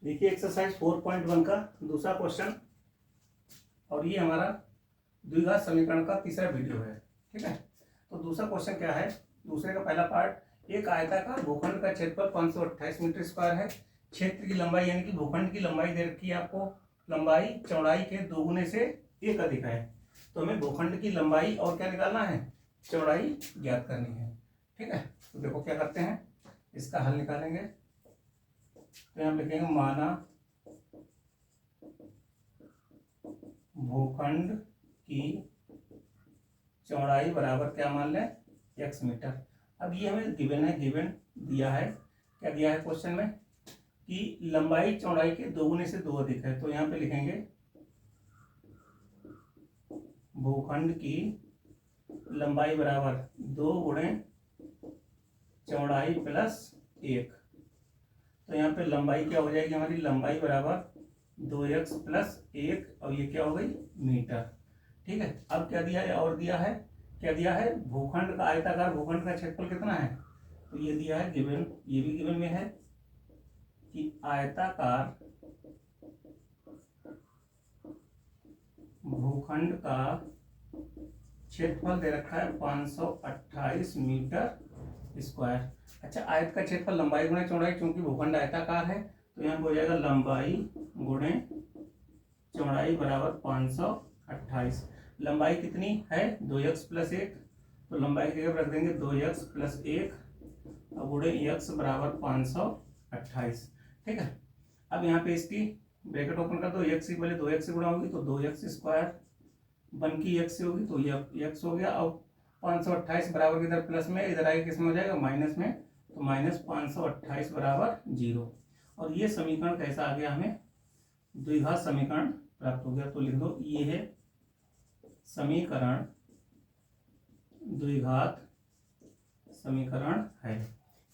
देखिए एक्सरसाइज 4.1 का दूसरा क्वेश्चन, और ये हमारा द्विघात समीकरण का तीसरा वीडियो है। ठीक है, तो दूसरा क्वेश्चन क्या है, दूसरे का पहला पार्ट, एक आयताकार भूखंड का क्षेत्रफल 528 मीटर स्क्वायर है। क्षेत्र की लंबाई यानी कि भूखंड की लंबाई दे रखी है आपको, लंबाई चौड़ाई के दोगुने से एक अधिक है। तो हमें भूखंड की लंबाई और क्या निकालना है, चौड़ाई ज्ञात करनी है। ठीक है, तो देखो क्या करते हैं, इसका हल निकालेंगे। तो यहाँ लिखेंगे माना भूखंड की चौड़ाई बराबर क्या मान लें, x मीटर। अब ये हमें गिवन है, गिवन दिया है, क्या दिया है क्वेश्चन में कि लंबाई चौड़ाई के दोगुने से दो अधिक है। तो यहाँ पे लिखेंगे भूखंड की लंबाई बराबर 2 गुणे चौड़ाई प्लस 1। तो यहाँ पे लंबाई क्या हो जाएगी हमारी, लंबाई बराबर 2x प्लस 1, और ये क्या हो गई, मीटर। ठीक है, अब क्या दिया है, और दिया है, क्या दिया है, भूखंड का आयताकार भूखंड का क्षेत्रफल कितना है, तो ये दिया है गिवन, ये भी गिवन में है कि आयताकार भूखंड का क्षेत्रफल दे रखा है 528 मीटर स्क्वायर। अच्छा, आयत का क्षेत्रफल लंबाई गुणे चौड़ाई, क्योंकि भूखंड आयताकार है तो यहाँ हो जाएगा लंबाई गुणे चौड़ाई बराबर 528। लंबाई कितनी है, 2x प्लस 1, तो लंबाई की जगह रख देंगे 2x प्लस 1 और गुणे x बराबर 528। ठीक है, अब यहाँ पे इसकी ब्रैकेट ओपन कर दो, x की पहले 2x से गुणा होगी तो 2x स्क्वायर, बन की x से होगी तो ये x हो गया। अब 528 बराबर इधर प्लस में, इधर आगे किस में हो जाएगा, माइनस में, तो माइनस 528 बराबर 0। और ये समीकरण कैसा आ गया, हमें द्विघात समीकरण प्राप्त हो गया। तो लिख दो, ये है समीकरण, द्विघात समीकरण है।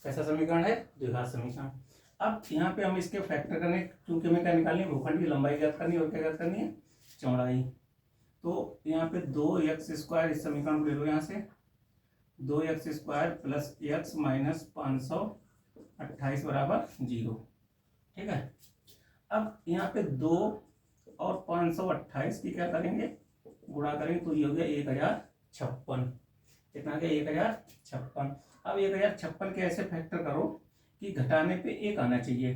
कैसा समीकरण है, द्विघात समीकरण। अब यहाँ पे हम इसके फैक्टर करने, क्योंकि हमें क्या निकालनी है, भूखंड की लंबाई ज्ञात करनी है और क्या ज्ञात करनी है, चौड़ाई। तो यहाँ पे 2x स्क्वायर, इस समीकरण को ले लो यहाँ से, 2x square plus x minus 528 बराबर 0। ठीक है, अब यहाँ पे 2 और 528 की क्या करेंगे, गुणा करेंगे तो ये हो गया 1056। कितना गया, 1056। अब 1056 के ऐसे फैक्टर करो कि घटाने पे 1 आना चाहिए।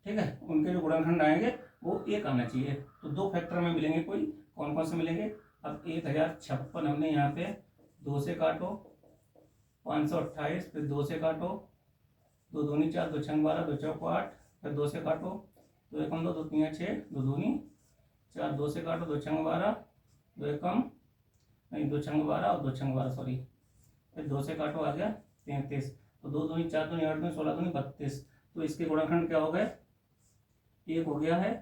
ठीक है, उनके जो गुणनखंड आएंगे वो 1 आना चाहिए। तो दो फैक्टर में मिलेंगे, कोई कौन कौन से मिलेंगे। अब 1056 हमने यहाँ पे 2 से काटो, 528 फिर 2 से काटो, 2 दूनी 4, 2 छंग 12, 2 चौक 8, फिर 2 से काटो, 2 एकम 2, 2 तीन 6, 2 दूनी 4, 2 से काटो, 2 छंग 12, 2 एकम नहीं, 2 छंग 12 और 2 छंग 12 सॉरी, फिर 2 से काटो, आ गया 33। तो 2 दूनी 4 दूनी 8 दूनी 16 दूनी 32। तो इसके गुणनखंड क्या हो गए, एक हो गया है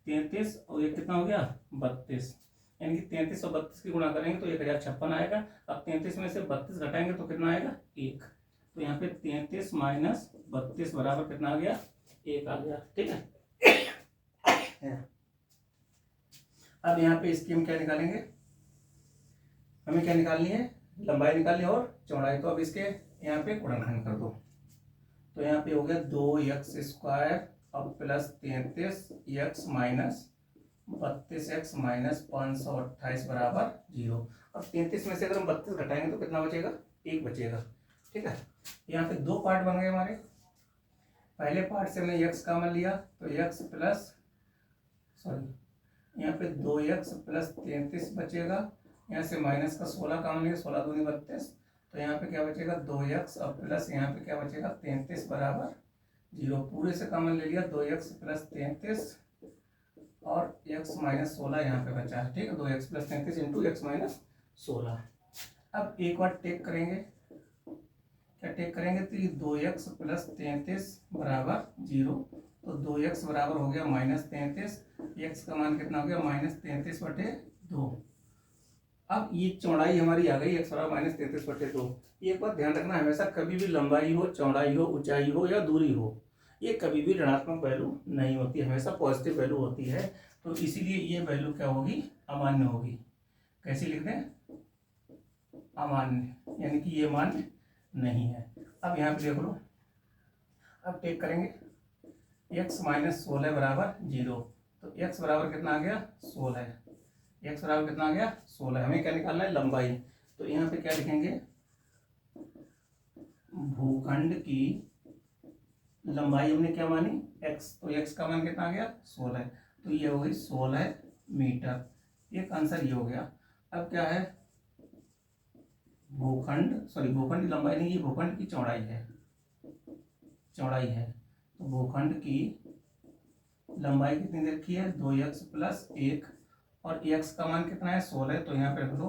33 और एक कितना हो गया 32। यानी कि 33 और 32 की गुणा करेंगे तो 1056 आएगा। अब 33 में से 32 घटाएंगे तो कितना आएगा, 1। तो यहाँ पे 33 माइनस 32 बराबर कितना आ गया, 1 आ गया। ठीक है, अब यहाँ पे इसकी हम क्या निकालेंगे, हमें क्या निकालनी है, लंबाई निकालनी है और चौड़ाई। तो अब इसके यहाँ पे गुणनखंड कर दो। तो यहाँ पे हो गया 2x स्क्वायर अब plus 33x minus 32x minus 528 बराबर 0। अब 33 में से अगर हम 32 घटाएंगे तो कितना बचेगा, 1 बचेगा। ठीक है, यहाँ पे दो पार्ट बन गए हमारे। पहले पार्ट से हमने x का मान लिया तो x प्लस सॉरी यहाँ पे 2x प्लस 33 बचेगा, यहाँ से माइनस का 16 का मान लिया, 16 दूनी 32। तो यहाँ पे क्या बचेगा, 2x और प्लस यहाँ पे क्या बचेगा 33 बराबर 0। पूरे से कॉमन ले लिया, 2x प्लस 33 और x माइनस 16 यहाँ पे बचा है। ठीक है, 2x plus 33 into x minus 16। अब एक बार टेक करेंगे, क्या टेक करेंगे, तो ये 2x प्लस 33 बराबर 0। तो 2x बराबर हो गया माइनस 33, x का मान कितना हो गया, माइनस 33/2। अब ये चौड़ाई हमारी आ गई, x बराबर माइनस 33/2। एक बात ध्यान रखना, हमेशा कभी भी लंबाई हो, चौड़ाई हो, ऊंचाई हो या दूरी हो, ये कभी भी ऋणात्मक वैल्यू नहीं होती, हमेशा पॉजिटिव वैल्यू होती है। तो इसीलिए ये वैल्यू क्या होगी, अमान्य होगी। कैसे लिख दें, अमान्य, यानी कि ये मान्य नहीं है। अब यहाँ पे देख लो, अब टेक करेंगे x माइनस 16 बराबर 0। तो x बराबर कितना आ गया 16, x बराबर कितना आ गया 16। हमें क्या निकालना है लंबाई। तो यहाँ पे क्या लिखेंगे भूखंड की लंबाई हमने क्या मानी x, तो x का मान कितना आ गया 16, तो ये हो गई 16 मीटर। एक आंसर ये हो गया। अब क्या है भूखंड की लंबाई नहीं, ये भूखंड की चौड़ाई है, चौड़ाई है। तो भूखंड की लंबाई कितनी दे रखी है 2x प्लस 1, और x का मान कितना है 16, तो यहाँ पे रख दो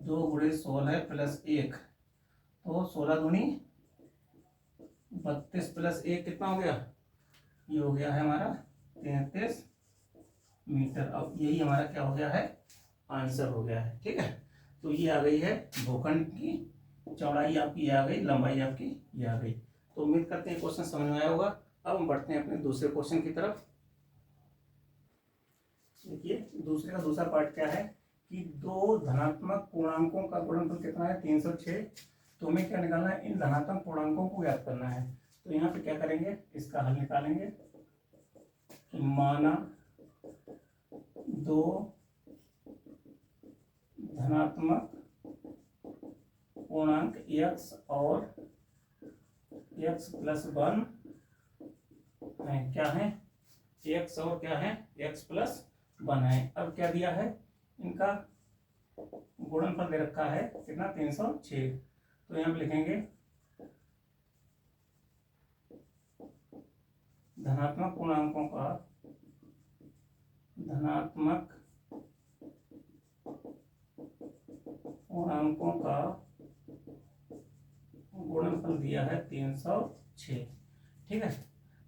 2 गुणे 16 प्लस 1, तो 16 दूनी 32 प्लस 1 कितना हो गया, ये हो गया है हमारा 33 मीटर। अब यही हमारा क्या हो गया है आंसर हो गया है। ठीक है, तो ये आ गई है भूखंड की चौड़ाई आपकी, ये आ गई, लंबाई आपकी ये आ गई। तो उम्मीद करते हैं क्वेश्चन समझ में आया होगा। अब हम बढ़ते हैं अपने दूसरे क्वेश्चन की तरफ। देखिए दूसरे का दूसरा पार्ट क्या है कि दो धनात्मक पूर्णांकों का गुणनफल कितना है 306। तो हमें क्या निकालना है इन धनात्मक पूर्णांकों को ज्ञात करना है। तो यहाँ पे क्या करेंगे इसका हल निकालेंगे कि माना दो धनात्मक पूर्णांक x और x प्लस 1 है, क्या है x और क्या है x प्लस 1 है। अब क्या दिया है इनका गुणनफल दे रखा है कितना 306। तो यहाँ पे लिखेंगे धनात्मक पूर्णांकों का गुणनफल दिया है 306। ठीक है,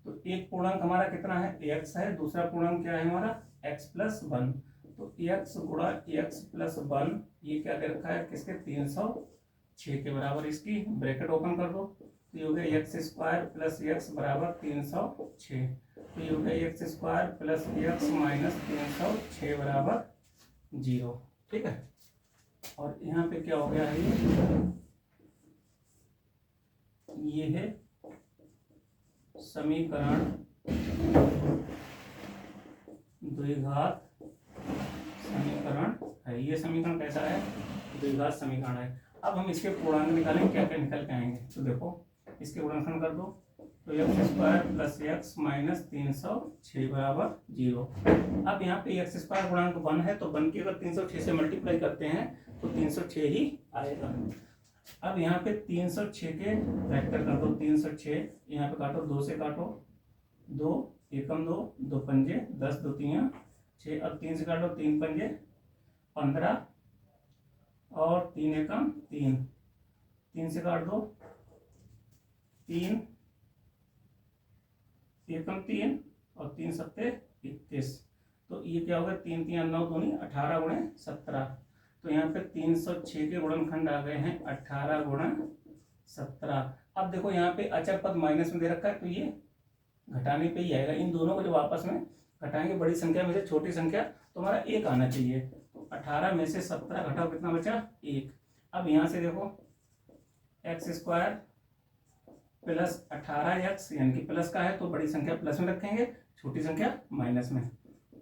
तो एक पूर्णांक हमारा कितना है x है, दूसरा पूर्णांक क्या है हमारा x प्लस 1। तो x गुणा x प्लस 1 ये क्या दे रखा है किसके 306 के बराबर। इसकी ब्रैकेट ओपन कर दो, तो ये हो गया x स्क्वायर प्लस x बराबर 306। तो ये हो गया x square plus x minus 306 बराबर 0। ठीक है, और यहाँ पे क्या हो गया है ये है समीकरण द्विघात समीकरण है। ये समीकरण कैसा है द्विघात समीकरण है। अब हम इसके पूर्णांक निकालेंगे, क्या क्या निकल के आएंगे। तो देखो इसके गुणनखंड कर दो, तो x square plus x minus 306 बराबर 0। अब यहाँ पे x स्क्वायर गुणांक 1 है, तो 1 की अगर 306 से मल्टीप्लाई करते हैं तो 306 ही आएगा। अब यहाँ पे 306 के फैक्टर कर दो, 306 यहाँ पे काटो, 2 से काटो, 2 एकम 2, 2 पंजे 10, 2 तियां 6। अब 3 से काटो, 3 पंजे 15 और 3 एकम 3, 3 से काट दो, 3 एकम 3 और 3 सत्ते 21। तो ये क्या होगा 3 3 9 दूनी 18 गुणे 17। तो यहाँ पे 306 के गुणनखंड आ गए हैं 18 गुणा 17। अब देखो यहाँ पे अचर पद माइनस में दे रखा है, तो ये घटाने पे ही आएगा। इन दोनों को जब आपस में घटाएंगे बड़ी संख्या में से छोटी संख्या, तो हमारा 1 आना चाहिए। तो 18 में से 17 घटाओ कितना बचा 1। अब यहाँ से देखो एक्स स्क्वायर प्लस 18x यानी कि प्लस का है तो बड़ी संख्या प्लस में रखेंगे, छोटी संख्या माइनस में।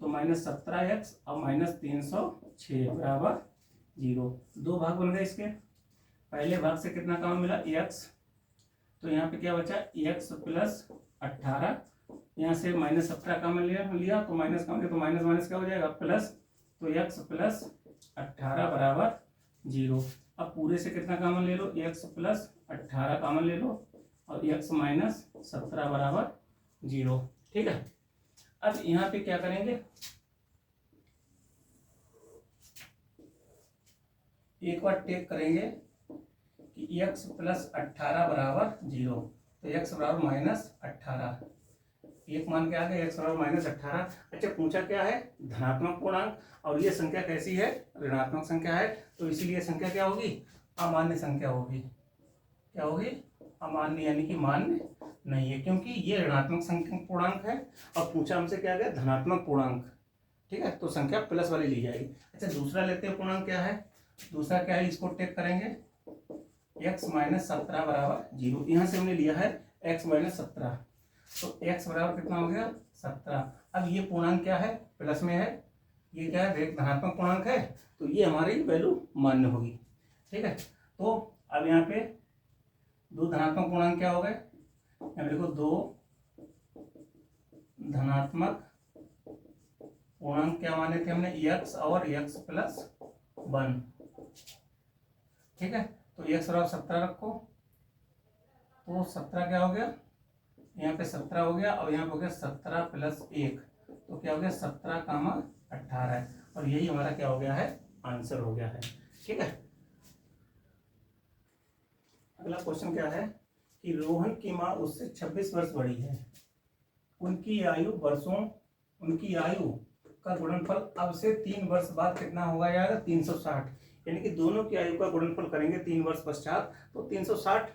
तो माइनस 17x और माइनस 306 बराबर 0। दो भाग बन गए इसके। पहले भाग से कितना कॉमन मिला x, तो यहाँ पे क्या बचा x प्लस 18, यहाँ से माइनस 17 कॉमन लिया तो माइनस कॉमन लिया तो माइनस माइनस क्या हो जाएगा प्लस। तो x प्लस 18 बराबर 0। अब पूरे से कितना कॉमन ले लो x प्लस 18 कॉमन ले लो और x माइनस 17 बराबर 0। ठीक है, अब यहाँ पे क्या करेंगे एक बार टेक करेंगे कि x प्लस 18 बराबर 0। तो x बराबर माइनस 18, एक मान के आ गया x बराबर माइनस 18। अच्छा पूछा क्या है धनात्मक पूर्णांक, और ये संख्या कैसी है ऋणात्मक संख्या है, तो इसीलिए संख्या क्या होगी अमान्य संख्या होगी। क्या होगी अमान्य, यानी कि मान्य नहीं है, क्योंकि ये ऋणात्मक संख्या पूर्णांक है और पूछा हमसे क्या गया धनात्मक पूर्णांक। ठीक है, तो संख्या प्लस वाली ली जाएगी। अच्छा दूसरा लेते हैं पूर्णांक क्या है, दूसरा क्या है इसको टेक करेंगे x माइनस 17 बराबर 0। यहाँ से हमने लिया है x माइनस 17, तो x बराबर कितना हो गया 17। अब ये पूर्णांक क्या है, प्लस में है, ये क्या है एक धनात्मक पूर्णांक है, तो ये हमारी वैल्यू मान्य होगी। ठीक है, तो अब यहाँ पे दो धनात्मक पूर्णांक क्या हो गए, यहाँ देखो दो धनात्मक पूर्णांक क्या माने थे हमने, x और x प्लस 1। ठीक है, तो x बराबर 17 रखो, तो 17 क्या हो गया, यहाँ पे 17 हो गया, और यहाँ पे हो गया 17 प्लस 1, तो क्या हो गया 17 कामा 18, और यही हमारा क्या हो गया है, आंसर हो गया है। ठीक है, अगला क्वेश्चन क्या है कि रोहन की माँ उससे 26 वर्ष बड़ी है, उनकी आयु का गुणनफल अब से 3 वर्ष बाद कितना होगा जाएगा 360, यानी कि दोनों की आयु का गुणनफल करेंगे 3 वर्ष पश्चात तो 360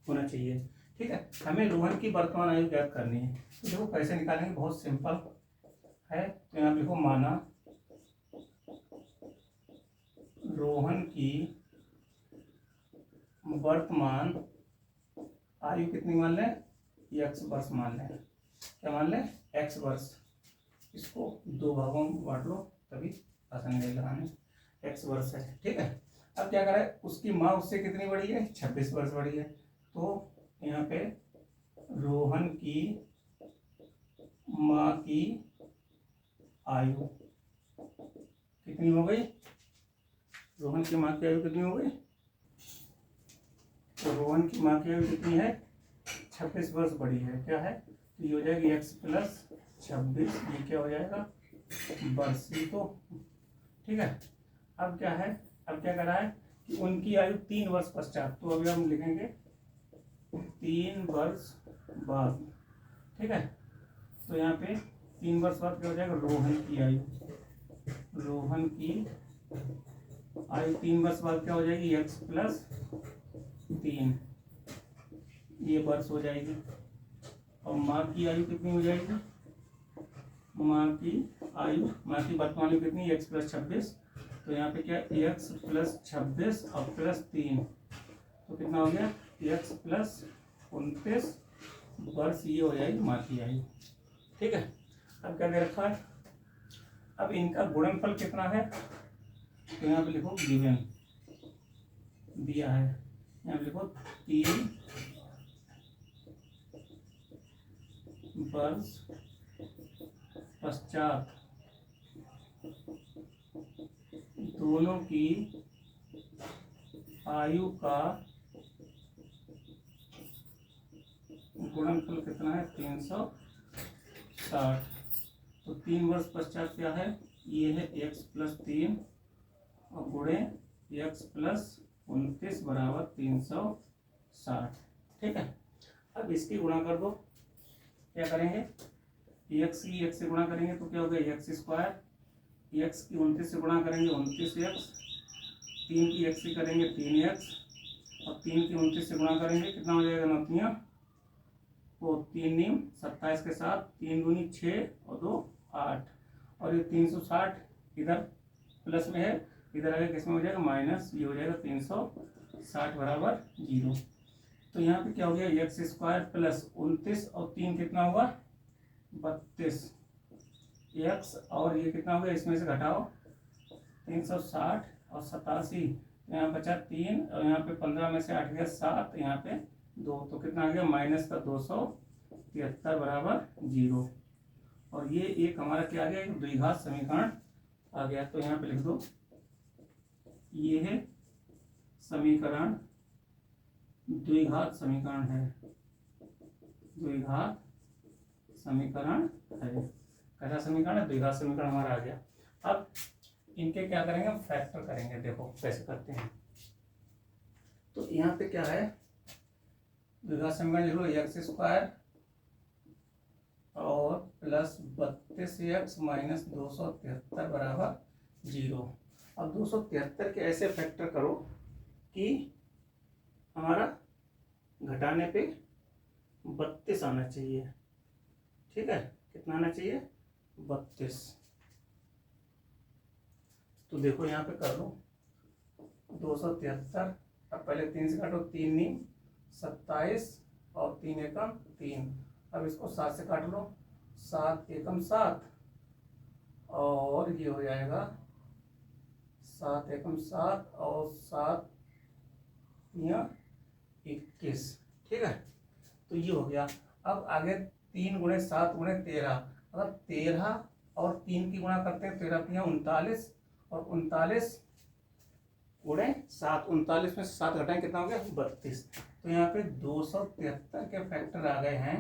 होना चाहिए। ठीक है, हमें रोहन की वर्तमान आयु ज्ञात करनी है, तो देखो कैसे निकालेंगे, बहुत सिंपल है। तो यहाँ लिखो माना रोहन की वर्तमान आयु कितनी मान लें, x वर्ष मान लें, क्या मान लें x वर्ष, इसको दो भागों में बांट लो तभी आसानी रहेगी लगाने, x वर्ष है। ठीक है, अब क्या करें, उसकी माँ उससे कितनी बड़ी है 26 वर्ष बड़ी है, तो यहाँ पे रोहन की माँ की आयु कितनी हो गई, रोहन की माँ की आयु कितनी हो गई, तो रोहन की माँ की आयु कितनी है 26 वर्ष बड़ी है, क्या है, तो ये हो जाएगी x प्लस 26, ये क्या हो जाएगा वर्ष, तो ठीक है। अब क्या है, अब क्या कर रहा है कि उनकी आयु 3 वर्ष पश्चात, तो अभी हम लिखेंगे 3 वर्ष बाद। ठीक है, तो यहाँ पे 3 वर्ष बाद क्या हो जाएगा, रोहन की आयु 3 वर्ष बाद क्या हो जाएगी x प्लस 3, ये वर्ष हो जाएगी, और माँ की आयु कितनी हो जाएगी, माँ की वर्तमान आयु कितनी x प्लस 26, तो यहाँ पे क्या x प्लस 26 और प्लस 3, तो कितना हो गया x प्लस 29 वर्ष, ये हो जाएगी माँ की आयु। ठीक है, अब क्या दे रखा है, अब इनका गुणनफल कितना है, तो यहाँ पे लिखो गिवन दिया है, यहाँ पे लिखो 3 वर्ष पश्चात दोनों की आयु का गुणनफल कितना है 360, तो 3 वर्ष पश्चात क्या है, ये है x प्लस 3 और गुणे x प्लस 29 बराबर 360। ठीक है, अब इसकी गुणा कर दो, क्या करेंगे x की x से गुणा करेंगे तो क्या होगा x स्क्वायर, x की 29 से गुणा करेंगे 29x, 3 की x से करेंगे 3x, और 3 की 29 से गुणा करेंगे कितना हो जाएगा नौतियाँ, वो 3 नीम 27 के साथ 3 दूनी 6 और 2 8, और ये 360 इधर प्लस में है, इधर आगे किसमें हो जाएगा माइनस, ये हो जाएगा 360 बराबर 0। तो यहाँ पे क्या हो गया x स्क्वायर प्लस 29 और 3 कितना होगा 32 x, और ये कितना होगा इसमें से घटाओ 360 और 87, यहाँ बचा 3, और यहाँ पे 15 में से 8 गया 7, यहाँ पे 2, तो कितना आ गया माइनस का 273 बराबर 0, और ये एक हमारा क्या आ गया एक द्विघात समीकरण आ गया। तो यहाँ पे लिख दो ये है समीकरण, द्विघात समीकरण है, द्विघात समीकरण है, कैसा समीकरण है, द्विघात समीकरण हमारा आ गया। अब इनके क्या करेंगे हम फैक्टर करेंगे, देखो कैसे करते हैं। तो यहाँ पे क्या है द्विघात समीकरण लिख लो x स्क्वायर और प्लस 32x माइनस 273 बराबर 0। अब 273 के ऐसे फैक्टर करो कि हमारा घटाने पे 32 आना चाहिए। ठीक है, कितना आना चाहिए 32। तो देखो यहाँ पे कर लो 273, अब पहले 3 से काटो, 3 नीम 27 और 3 एकम 3, अब इसको 7 से काट लो, 7 एकम 7 और ये हो जाएगा 7 एकम 7 और 7 या 21। ठीक है, तो ये हो गया। अब आगे 3 गुणे 7 गुणे 13, अगर 13 और 3 की गुणा करते हैं 13 तिया 39 और 39 गुणे 7, 39 में से 7 घटाएं कितना हो गया 32। तो यहाँ पे 273 के फैक्टर आ गए हैं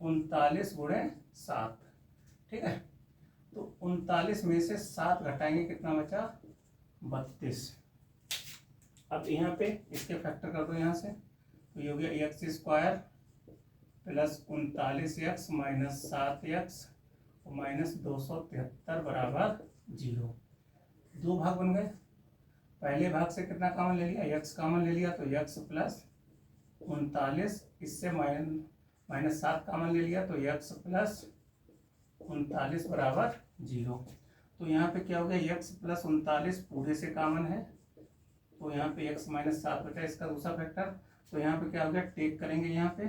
39 गुणे 7। ठीक है, तो 39 में से 7 घटाएंगे कितना बचा 32। अब यहाँ पे इसके फैक्टर कर दो यहाँ से, तो ये हो गया x square plus 39x minus 7x minus 273 बराबर 0। दो भाग बन गए, पहले भाग से कितना कॉमन ले लिया x कॉमन ले लिया, तो x प्लस 39, इससे माइनस 7 कॉमन ले लिया, तो x प्लस 39 बराबर 0। तो यहाँ पे क्या हो गया x प्लस 39 पूरे से कॉमन है, तो यहाँ पे x माइनस 7 बचा इसका दूसरा फैक्टर। तो यहाँ पे क्या हो गया टेक करेंगे, यहाँ पे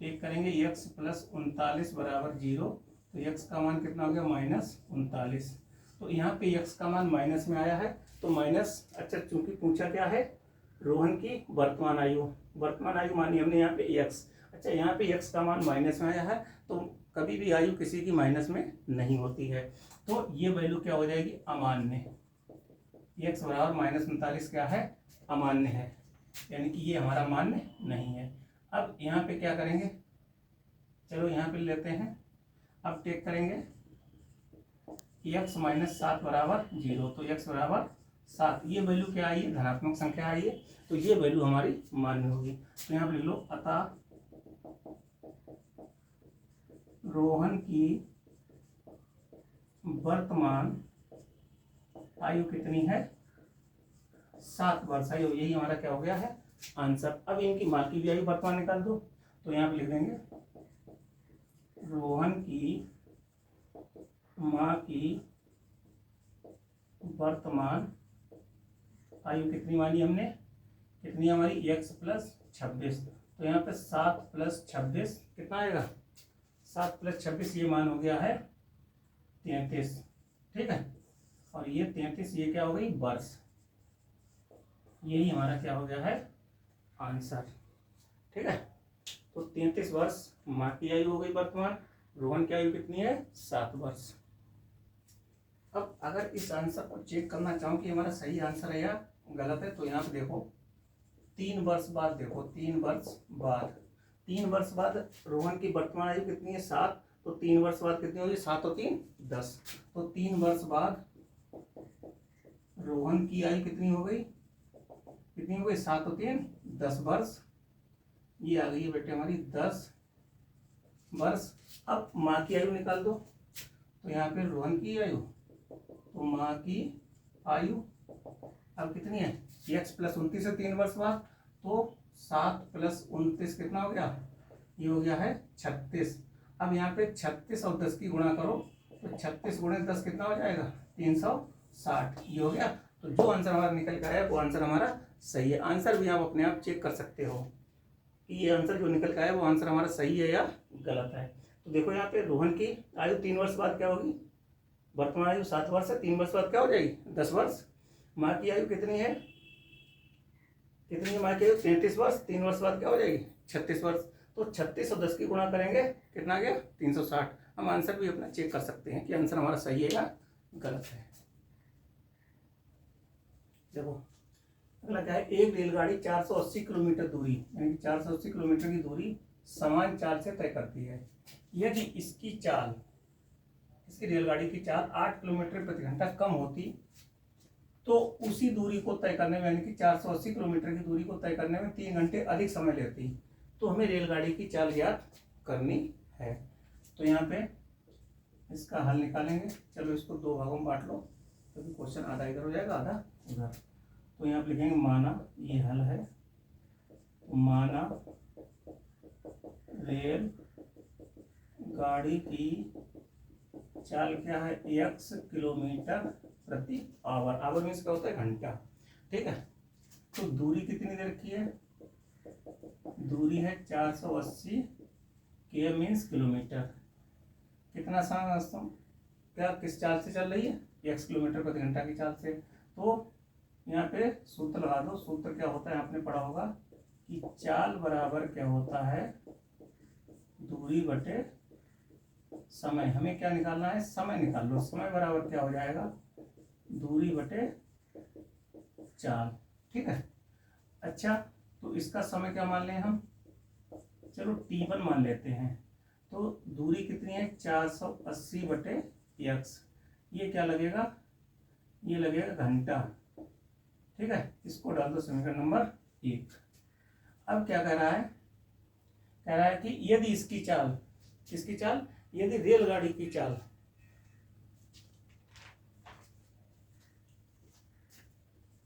टेक करेंगे x प्लस 39 बराबर 0, तो x का मान कितना हो गया माइनस 39। तो यहाँ पे x का मान माइनस में आया है, तो माइनस, अच्छा चूंकि पूछा क्या है रोहन की वर्तमान आयु मानी हमने यहाँ पे x। अच्छा यहाँ पे x का मान माइनस में आया है, तो कभी भी आयु किसी की माइनस में नहीं होती है, तो ये वैल्यू क्या हो जाएगी अमान्य। x बराबर माइनस 39 क्या है अमान्य है, यानी कि ये हमारा मान्य नहीं है। अब यहाँ पे क्या करेंगे, चलो यहाँ पे लेते हैं, अब टेक करेंगे x माइनस 7 बराबर 0, तो x बराबर 7, ये वैल्यू क्या आई है धनात्मक संख्या आई है, तो ये वैल्यू हमारी मान्य होगी। तो यहाँ पे लिख लो अतः रोहन की वर्तमान आयु कितनी है 7 वर्ष आयु, यही हमारा क्या हो गया है आंसर। अब इनकी माँ की भी आयु वर्तमान निकाल दो, तो यहाँ पे लिख देंगे रोहन की माँ की वर्तमान आयु कितनी मानी हमने, कितनी हमारी x प्लस 26, तो यहाँ पे 7 प्लस 26 कितना आएगा 7 प्लस 26, ये मान हो गया है 33। ठीक है, और ये 33 ये क्या हो गई वर्ष, यही हमारा क्या हो गया है आंसर। ठीक है, तो 33 वर्ष माँ की आयु हो गई वर्तमान, रोहन की आयु कितनी है 7 वर्ष। अब अगर इस आंसर को चेक करना चाहूँ कि हमारा सही आंसर है या गलत है, तो यहाँ पे देखो 3 वर्ष बाद, देखो 3 वर्ष बाद रोहन की वर्तमान आयु कितनी है 7, तो 3 वर्ष बाद कितनी होगी 7 और 3 10, तो 3 वर्ष बाद रोहन की आयु कितनी हो गई 7 और 3 10 वर्ष, ये आ गई है बेटे हमारी 10 वर्ष। अब माँ की आयु निकाल दो, तो यहाँ पे रोहन की आयु, तो माँ की आयु अब कितनी है x प्लस 29 है 3 वर्ष बाद, तो 7 प्लस 29 कितना हो गया, ये हो गया है 36। अब यहाँ पे 36 और 10 की गुणा करो, तो 36 गुणे 10 कितना हो जाएगा 360, ये हो गया। तो जो आंसर हमारा निकल के आया वो आंसर हमारा सही है। आंसर भी आप अपने आप चेक कर सकते हो कि ये आंसर जो निकल के आया वो आंसर हमारा सही है या गलत है। तो देखो यहाँ पे रोहन की आयु 3 वर्ष बाद क्या होगी, वर्तमान आयु 7 वर्ष है, 3 वर्ष बाद क्या हो जाएगी 10 वर्ष। माँ की आयु कितनी है माँ की आयु 33 वर्ष, 3 वर्ष बाद क्या हो जाएगी 36 वर्ष, तो 36 और 10 की गुणा करेंगे कितना गया 360। हम आंसर भी अपना चेक कर सकते हैं कि आंसर हमारा सही है या गलत है। देखो अगला क्या है, एक रेलगाड़ी 480 किलोमीटर दूरी, यानी कि 480 किलोमीटर की दूरी समान चाल से तय करती है। यदि इसकी रेलगाड़ी की चाल 8 किलोमीटर प्रति घंटा कम होती तो उसी दूरी को तय करने में, यानी कि 480 किलोमीटर की दूरी को तय करने में 3 घंटे अधिक समय लेती। तो हमें रेलगाड़ी की चाल ज्ञात करनी है। तो यहाँ पे इसका हल निकालेंगे। चलो इसको 2 भागों में बांट लो, क्योंकि तो क्वेश्चन आधा इधर हो जाएगा आधा उधर। तो यहाँ पे लिखेंगे माना, ये हल है, माना रेल गाड़ी की चाल क्या है x किलोमीटर प्रति आवर, आवर मीन्स क्या होता है घंटा। ठीक है, तो दूरी कितनी दे रखी है, दूरी है 480 के मीन्स किलोमीटर। कितना समय दोस्तों, क्या किस चाल से चल रही है, x किलोमीटर प्रति घंटा की चाल से। तो यहाँ पे सूत्र लगा दो। सूत्र क्या होता है, आपने पढ़ा होगा कि चाल बराबर क्या होता है, दूरी बटे समय। हमें क्या निकालना है, समय निकाल लो। समय बराबर क्या हो जाएगा, दूरी बटे चाल। ठीक है। अच्छा, तो इसका समय क्या मान लें हम, चलो t1 मान लेते हैं। तो दूरी कितनी है, 480 बटे x। ये क्या लगेगा, ये लगेगा घंटा। ठीक है, इसको डाल दो समीकरण नंबर 1। अब क्या कह रहा है, कह रहा है कि यदि इसकी चाल, किसकी चाल, यदि रेलगाड़ी की चाल,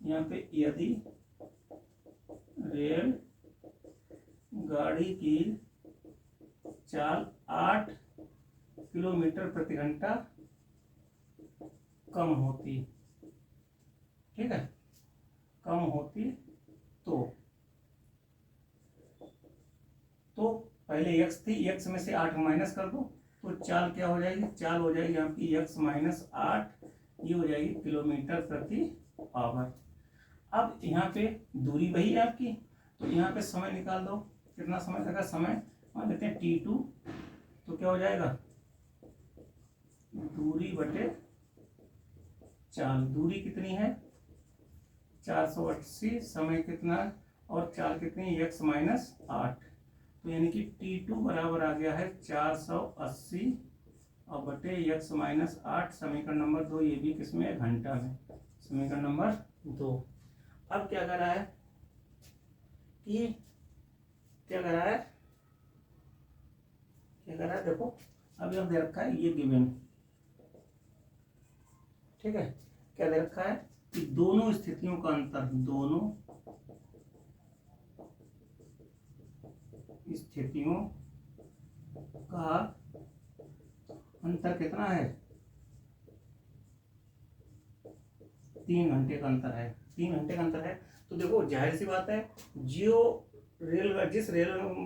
यहाँ पे यदि रेल गाड़ी की चाल 8 किलोमीटर प्रति घंटा कम होती, ठीक है, कम होती तो पहले x थी, x में से 8 माइनस कर दो तो चाल क्या हो जाएगी, चाल हो जाएगी आपकी x माइनस 8, ये हो जाएगी किलोमीटर प्रति आवर। अब यहाँ पे दूरी वही है आपकी, तो यहाँ पे समय निकाल दो। कितना समय लगा, समय मान लेते हैं t2, तो क्या हो जाएगा, दूरी बटे चाल। दूरी कितनी है 480, समय कितना और चाल कितनी, x माइनस 8। तो यानी कि t2 बराबर आ गया है 480 और बटे x माइनस 8। समीकरण नंबर 2, ये भी किसमें है, घंटा में। समीकरण नंबर 2। अब क्या कर रहा है कि क्या कर रहा है, क्या कर रहा है, देखो अब यह दे रखा है ये गिवन। ठीक है, क्या दे रखा है कि दोनों स्थितियों का अंतर, दोनों स्थितियों का अंतर कितना है, 3 घंटे का अंतर है। 3 घंटे का अंतर है। तो देखो जाहिर सी बात है,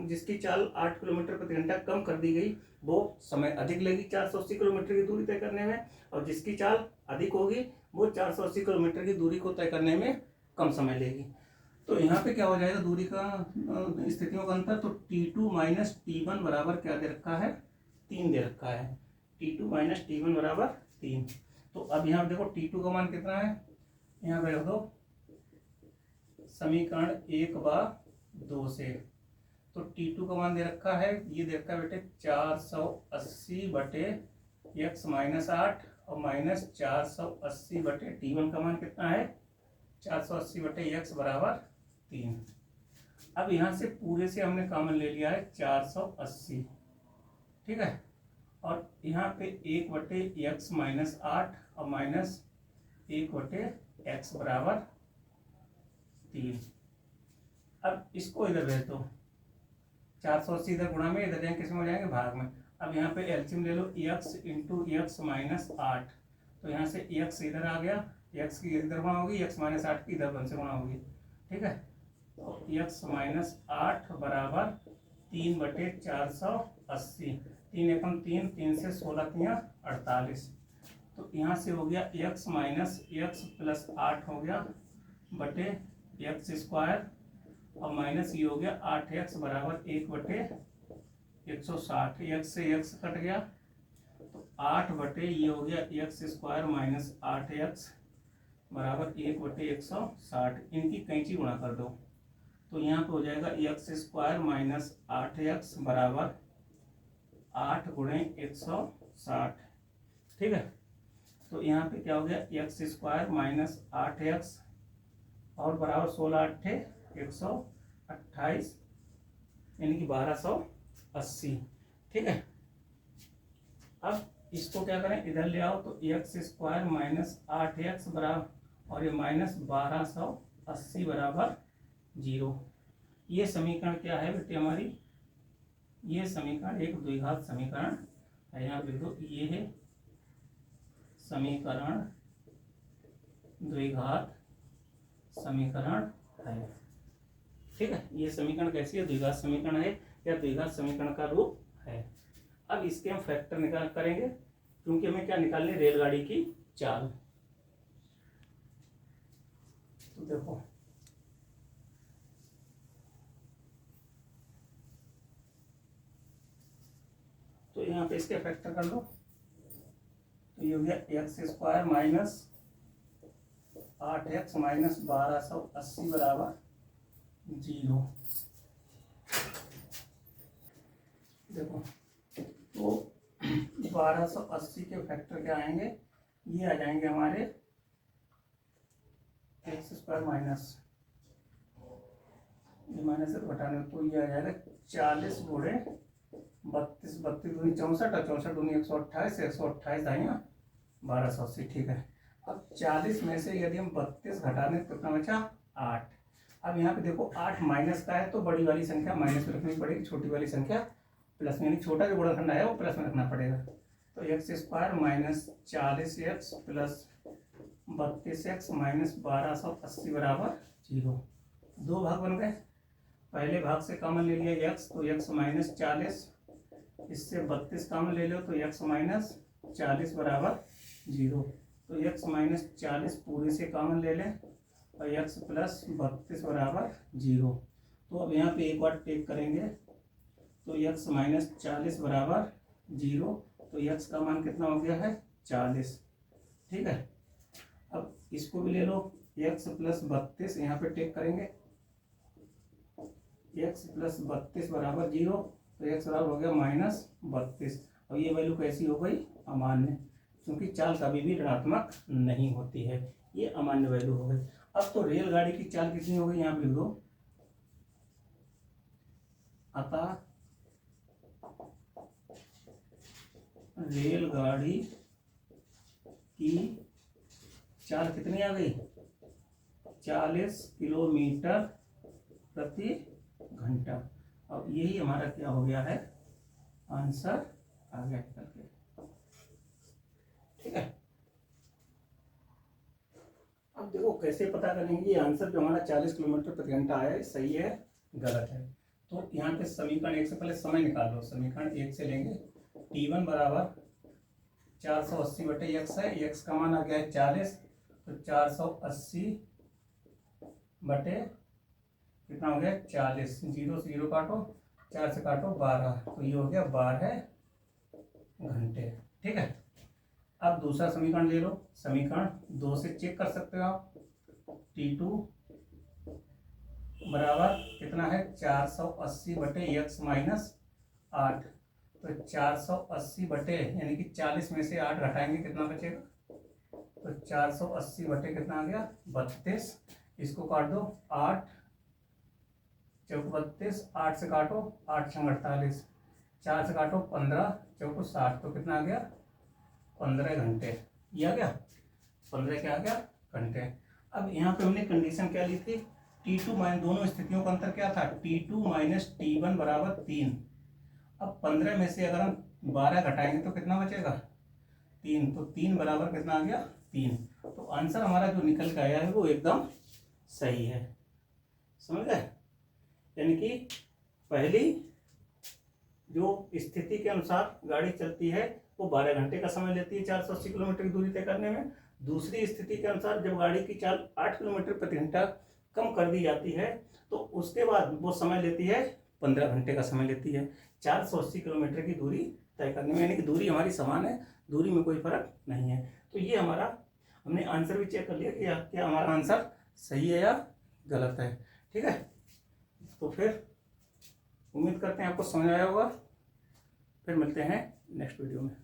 जिसकी चाल 8 किलोमीटर प्रति घंटा कम कर दी गई, वो समय अधिक लेगी 480 किलोमीटर की दूरी तय करने में, और जिसकी चाल अधिक होगी वो 480 किलोमीटर की दूरी को तय करने में कम समय लेगी। तो यहाँ पे क्या हो जाएगा, दूरी का स्थितियों का अंतर। तो t2 माइनस t1 बराबर क्या दे रखा है, 3 दे रखा है। t2 माइनस t1 बराबर 3। तो अब यहाँ देखो t2 का मान कितना है, यहाँ पे रख दो समीकरण 1/2 से। तो t2 का मान दे रखा है, ये दे रखा है बेटे 480 बटे x माइनस 8 और माइनस 480 बटे t1 का मान कितना है, 480 बटे x बराबर 3। अब यहाँ से पूरे से हमने कॉमन ले लिया है 480। ठीक है, और यहाँ पे 1 बटे x माइनस 8 और माइनस 1 बटे x बराबर 3। अब इसको इधर भेज दो, 480 इधर गुणा में, इधर जाएंगे किस में हो जाएंगे, भाग में। अब यहाँ पे एलसीएम ले लो, x इंटू x माइनस 8। तो यहाँ से x इधर आ गया, x की इधर गुणा होगी, x माइनस 8 की इधर 1 से गुणा होगी। ठीक है, तो x माइनस 8 बराबर 3 बटे 480। 3 एकम 3, 3 से 16 तियाँ 48। तो यहाँ से हो गया x माइनस x प्लस 8 हो गया बटे x स्क्वायर, और माइनस ये हो गया 8x बराबर 1 बटे 160। x से x कट गया, तो 8 बटे ये हो गया x स्क्वायर माइनस 8x बराबर 1 बटे 160। इनकी कैंची गुणा कर दो, तो यहाँ पे हो जाएगा x स्क्वायर माइनस 8x बराबर 8 गुणे 160। ठीक है, तो यहाँ पे क्या हो गया, x स्क्वायर माइनस 8x और बराबर 16 8 128, यानी कि 1280। ठीक है, अब इसको क्या करें, इधर ले आओ, तो x स्क्वायर माइनस 8x बराबर और ये माइनस 1280 बराबर 0। ये समीकरण क्या है बेटे हमारी, ये समीकरण एक द्विघात समीकरण है। यहाँ लिख दो, ये है समीकरण द्विघात समीकरण है। ठीक है, ये समीकरण कैसी है, द्विघात समीकरण है या द्विघात समीकरण का रूप है। अब इसके हम फैक्टर निकाल करेंगे, क्योंकि हमें क्या निकालनी, रेलगाड़ी की चाल। तो देखो तो यहाँ पे इसके फैक्टर कर लो, तो ये हो गया x square minus 8x minus 1280 बराबर 0। देखो तो 1280 के फैक्टर क्या आएंगे, ये आ जाएंगे हमारे एक्स स्क्वायर माइनस, ये माइनस से घटाने, तो ये आ जाएगा 40 गुणे 32, 32 दूनी 64 और 64 दूनी 128, 128 आएगा 1280। ठीक है, अब 40 में से यदि हम 32 घटा दें तो कितना बचा, 8। अब यहाँ पे देखो 8 माइनस का है, तो बड़ी वाली संख्या माइनस में रखनी पड़ेगी, छोटी वाली संख्या प्लस में, यानी छोटा जो गुणनखंड आया वो प्लस में रखना पड़ेगा। तो x square minus 40x plus 32x minus 1280 बराबर 0। दो भाग बन गए, पहले भाग से कॉमन ले लिया x, तो x माइनस 40, इससे 32 कॉमन ले लो तो x माइनस 40 बराबर 0। तो x माइनस 40 पूरे से कॉमन ले लें और x प्लस 32 बराबर 0। तो अब यहाँ पे एक बार टेक करेंगे, तो x माइनस 40 बराबर 0, तो x का मान कितना हो गया है, 40। ठीक है, अब इसको भी ले लो, x प्लस 32 यहाँ पे टेक करेंगे, x प्लस 32 बराबर 0, तो x बराबर हो गया माइनस 32। और ये वैल्यू कैसी हो गई, अमान्य, क्योंकि चाल कभी भी ऋणात्मक नहीं होती है, ये अमान्य वैल्यू हो गई। अब तो रेलगाड़ी की चाल कितनी हो गई, यहाँ पे लिख दो, अतः रेलगाड़ी की चाल कितनी आ गई, 40 किलोमीटर प्रति घंटा। अब यही हमारा क्या हो गया है, आंसर आ गया निकल के। ठीक है, अब देखो कैसे पता करेंगे ये आंसर जो हमारा 40 किलोमीटर प्रति घंटा आया सही है गलत है। तो यहाँ पे समीकरण 1 से पहले समय निकाल लो, समीकरण 1 से लेंगे, t1 बराबर 480 बटे x है, x का मान आ गया है 40, तो 480 बटे कितना हो गया 40, 0 से 0 काटो, 4 से काटो 12, तो ये हो गया 12 घंटे। ठीक है, अब दूसरा समीकरण ले लो, समीकरण 2 से चेक कर सकते हो आप, t2 बराबर कितना है 480 बटे x माइनस 8, तो 480 बटे यानी कि 40 में से 8 घटाएंगे कितना बचेगा, तो 480 बटे कितना आ गया 32, इसको काट दो, 8 चौक 32, 8 से काटो, 8 छंग 48, 4 से काटो 15 चौको 60, तो कितना आ गया 15 घंटे। ये आ गया 15 क्या आ गया घंटे। अब यहाँ पे हमने कंडीशन क्या ली थी, T2 माइनस, दोनों स्थितियों का अंतर क्या था, T2 माइनस T1 बराबर 3। अब 15 में से अगर हम 12 घटाएंगे तो कितना बचेगा 3, तो 3 बराबर कितना आ गया 3। तो आंसर हमारा जो निकल के आया है वो एकदम सही है, समझ गए। यानी कि पहली जो स्थिति के अनुसार गाड़ी चलती है वो 12 घंटे का समय लेती है 480 किलोमीटर की दूरी तय करने में। दूसरी स्थिति के अनुसार जब गाड़ी की चाल 8 किलोमीटर प्रति घंटा कम कर दी जाती है तो उसके बाद वो समय लेती है 15 घंटे का समय लेती है 480 किलोमीटर की दूरी तय करने में। यानी कि दूरी हमारी समान है, दूरी में कोई फर्क नहीं है। तो ये हमारा, हमने आंसर भी चेक कर लिया कि क्या हमारा आंसर सही है या गलत है। ठीक है, तो फिर उम्मीद करते हैं आपको समझ आया होगा। फिर मिलते हैं नेक्स्ट वीडियो में।